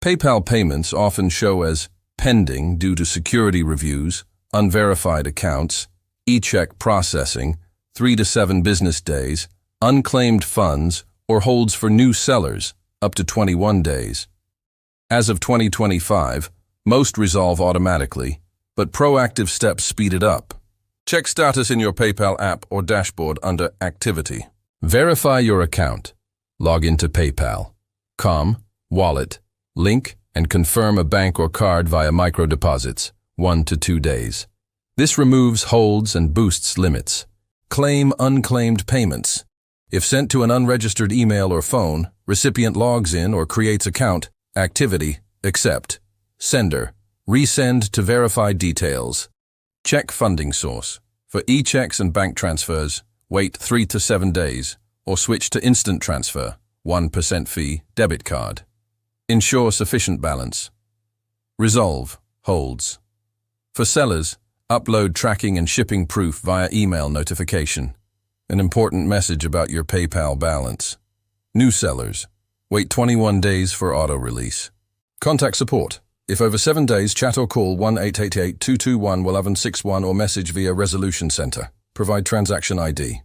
PayPal payments often show as pending due to security reviews, unverified accounts, e-check processing, 3 to 7 business days, unclaimed funds, or holds for new sellers, up to 21 days. As of 2025, most resolve automatically, but proactive steps speed it up. Check status in your PayPal app or dashboard under Activity. Verify your account. Log into PayPal.com, wallet, link, and confirm a bank or card via microdeposits, 1 to 2 days. This removes holds and boosts limits. Claim unclaimed payments. If sent to an unregistered email or phone, recipient logs in or creates account, activity, accept. Sender, resend to verify details. Check funding source. For e-checks and bank transfers, wait 3 to 7 days, or switch to instant transfer, 1% fee, debit card. Ensure sufficient balance. Resolve, holds. For sellers, upload tracking and shipping proof via email notification. An important message about your PayPal balance. New sellers, wait 21 days for auto-release. Contact support. If over 7 days, chat or call 1-888-221-1161 or message via Resolution Center. Provide transaction ID.